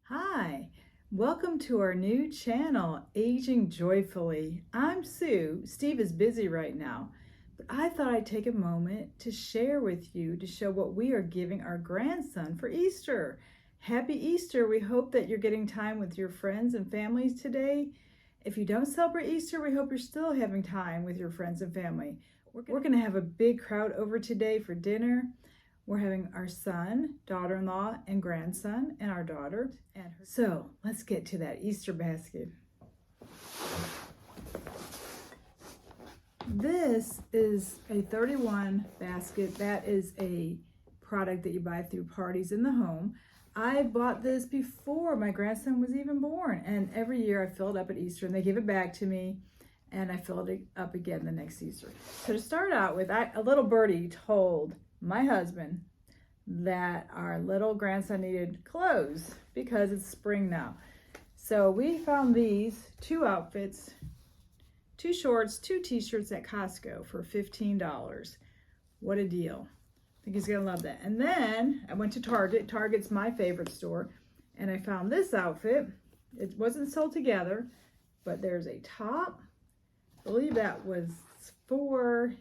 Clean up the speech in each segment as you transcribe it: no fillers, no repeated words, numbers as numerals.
Hi, welcome to our new channel, Aging Joyfully. I'm Sue. Steve is busy right now, but I thought I'd take a moment to share with you to show what we are giving our grandson for Easter. Happy Easter. We hope that you're getting time with your friends and families today. If you don't celebrate Easter, we hope you're still having time with your friends and family. We're going to have a big crowd over today for dinner. We're having our son, daughter-in-law, and grandson, and our daughter. So let's get to that Easter basket. This is a 31 basket. That is a product that you buy through Parties in the Home. I bought this before my grandson was even born, and every year I fill it up at Easter, and they give it back to me, and I fill it up again the next Easter. So to start out with, a little birdie told my husband that our little grandson needed clothes because it's spring now. So we found these two outfits, two shorts, two t-shirts at Costco for $15. What a deal. I think he's gonna love that. And then I went to Target. Target's my favorite store. And I found this outfit. It wasn't sold together, but there's a top. I believe that was $4.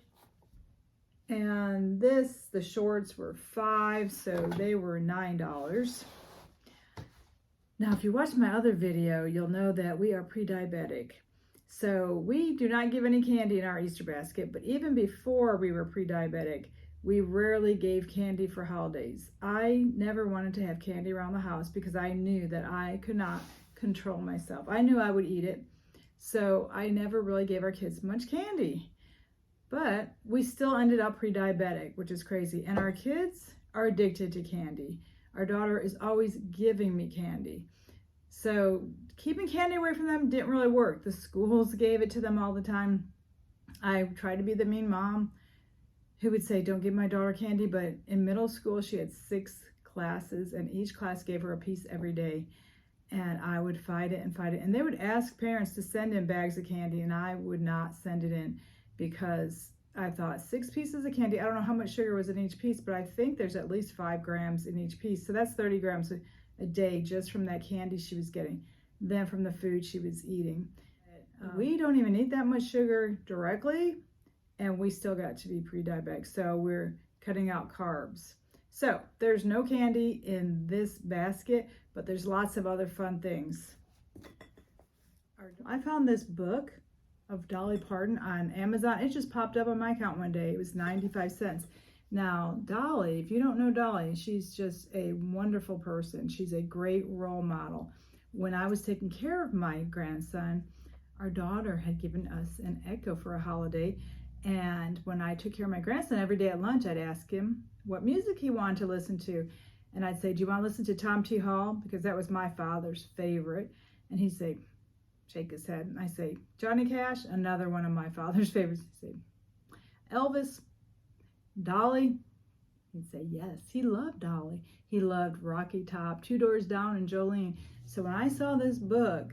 And the shorts were $5, so they were $9. Now, if you watch my other video, you'll know that we are pre-diabetic. So we do not give any candy in our Easter basket, but even before we were pre-diabetic, we rarely gave candy for holidays. I never wanted to have candy around the house because I knew that I could not control myself. I knew I would eat it, so I never really gave our kids much candy. But we still ended up pre-diabetic, which is crazy. And our kids are addicted to candy. Our daughter is always giving me candy. So keeping candy away from them didn't really work. The schools gave it to them all the time. I tried to be the mean mom who would say, don't give my daughter candy. But in middle school, she had 6 classes, and each class gave her a piece every day. And I would fight it and fight it. And they would ask parents to send in bags of candy, and I would not send it in, because I thought 6 pieces of candy, I don't know how much sugar was in each piece, but I think there's at least 5 grams in each piece. So that's 30 grams a day just from that candy she was getting, then from the food she was eating. We don't even eat that much sugar directly, and we still got to be pre-diabetic. So we're cutting out carbs. So there's no candy in this basket, but there's lots of other fun things. I found this book of Dolly Parton on Amazon. It just popped up on my account one day. It was 95 cents. Now, Dolly, if you don't know Dolly, she's just a wonderful person. She's a great role model. When I was taking care of my grandson, our daughter had given us an Echo for a holiday. And when I took care of my grandson, every day at lunch, I'd ask him what music he wanted to listen to. And I'd say, do you want to listen to Tom T. Hall? Because that was my father's favorite. And he'd say, shake his head. And I say, Johnny Cash, another one of my father's favorites. He'd say, Elvis, Dolly. He'd say, yes. He loved Dolly. He loved Rocky Top, Two Doors Down, and Jolene. So when I saw this book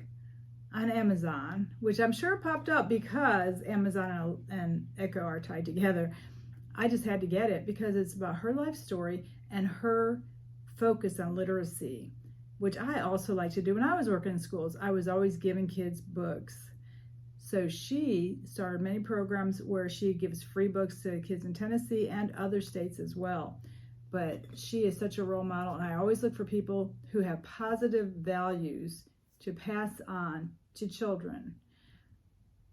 on Amazon, which I'm sure popped up because Amazon and Echo are tied together, I just had to get it because it's about her life story and her focus on literacy, which I also like to do. When I was working in schools, I was always giving kids books. So she started many programs where she gives free books to kids in Tennessee and other states as well. But she is such a role model, and I always look for people who have positive values to pass on to children.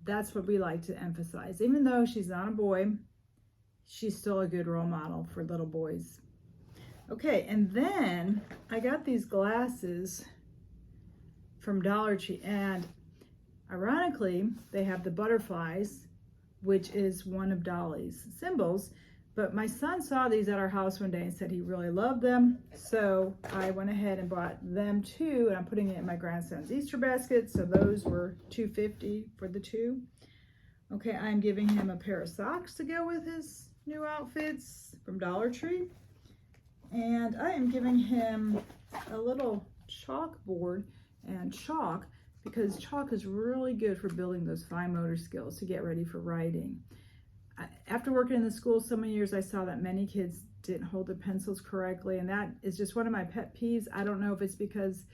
That's what we like to emphasize. Even though she's not a boy, she's still a good role model for little boys. Okay, and then I got these glasses from Dollar Tree, and ironically, they have the butterflies, which is one of Dolly's symbols. But my son saw these at our house one day and said he really loved them. So I went ahead and bought them too, and I'm putting it in my grandson's Easter basket. So those were $2.50 for the 2. Okay, I'm giving him a pair of socks to go with his new outfits from Dollar Tree. And I am giving him a little chalkboard and chalk, because chalk is really good for building those fine motor skills to get ready for writing. After working in the school so many years, I saw that many kids didn't hold their pencils correctly, and that is just one of my pet peeves. I don't know if it's because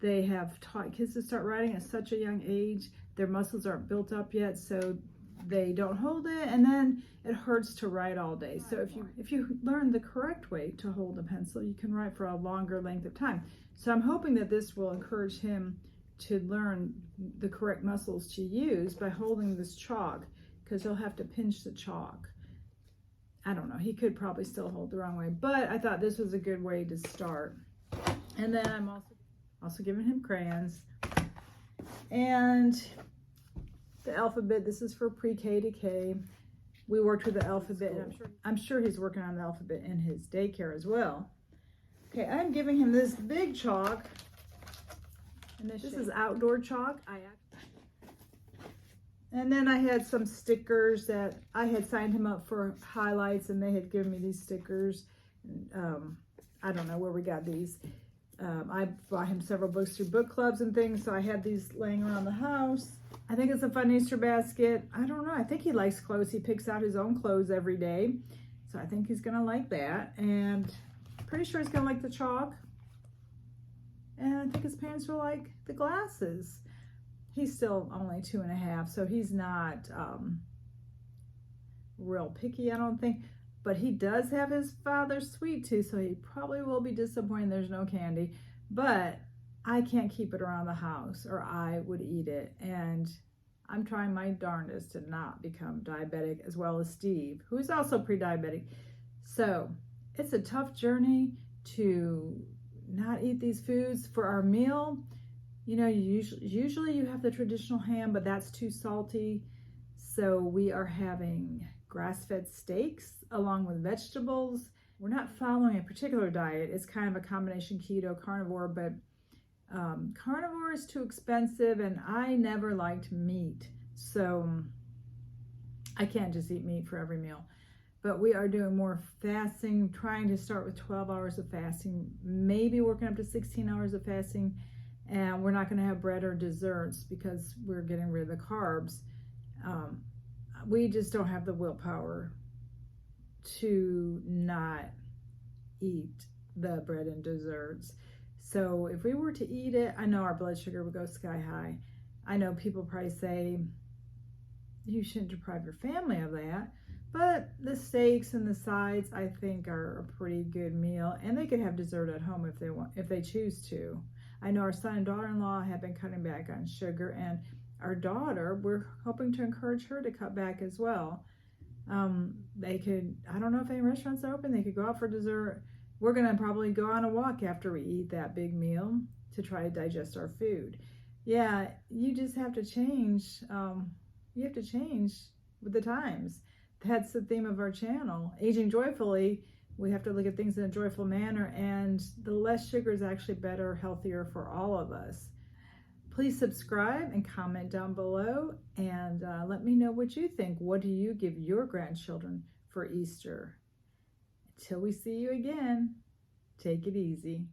They have taught kids to start riding at such a young age. Their muscles aren't built up yet, so they don't hold it, and then it hurts to write all day. So if you learn the correct way to hold a pencil, you can write for a longer length of time. So I'm hoping that this will encourage him to learn the correct muscles to use by holding this chalk, because he'll have to pinch the chalk. I don't know, he could probably still hold the wrong way, but I thought this was a good way to start. And then I'm also giving him crayons. And the alphabet, this is for pre-K to K. We worked with the alphabet, and I'm sure he's working on the alphabet in his daycare as well. Okay, I'm giving him this big chalk. And this is outdoor chalk. And then I had some stickers that I had signed him up for highlights, and they had given me these stickers. I don't know where we got these. I bought him several books through book clubs and things, so I had these laying around the house. I think it's a fun Easter basket. I don't know. I think he likes clothes. He picks out his own clothes every day, so I think he's going to like that. And pretty sure he's going to like the chalk. And I think his parents will like the glasses. He's still only 2.5, so he's not real picky, I don't think. But he does have his father's sweet tooth, so he probably will be disappointed there's no candy. But I can't keep it around the house, or I would eat it. And I'm trying my darndest to not become diabetic, as well as Steve, who is also pre-diabetic. So it's a tough journey to not eat these foods. For our meal, you know, usually you have the traditional ham, but that's too salty. So we are having grass-fed steaks along with vegetables. We're not following a particular diet. It's kind of a combination keto carnivore, but carnivore is too expensive, and I never liked meat. So I can't just eat meat for every meal. But we are doing more fasting, trying to start with 12 hours of fasting, maybe working up to 16 hours of fasting. And we're not going to have bread or desserts because we're getting rid of the carbs. We just don't have the willpower to not eat the bread and desserts. So if we were to eat it, I know our blood sugar would go sky high. I know people probably say you shouldn't deprive your family of that, but the steaks and the sides, I think, are a pretty good meal, and they could have dessert at home if they choose to. I know our son and daughter-in-law have been cutting back on sugar, and our daughter, we're hoping to encourage her to cut back as well. They could, I don't know if any restaurants are open, they could go out for dessert. We're going to probably go on a walk after we eat that big meal to try to digest our food. Yeah, you just have to change. You have to change with the times. That's the theme of our channel. Aging Joyfully, we have to look at things in a joyful manner, and the less sugar is actually better, healthier for all of us. Please subscribe and comment down below, and let me know what you think. What do you give your grandchildren for Easter? Till we see you again, take it easy.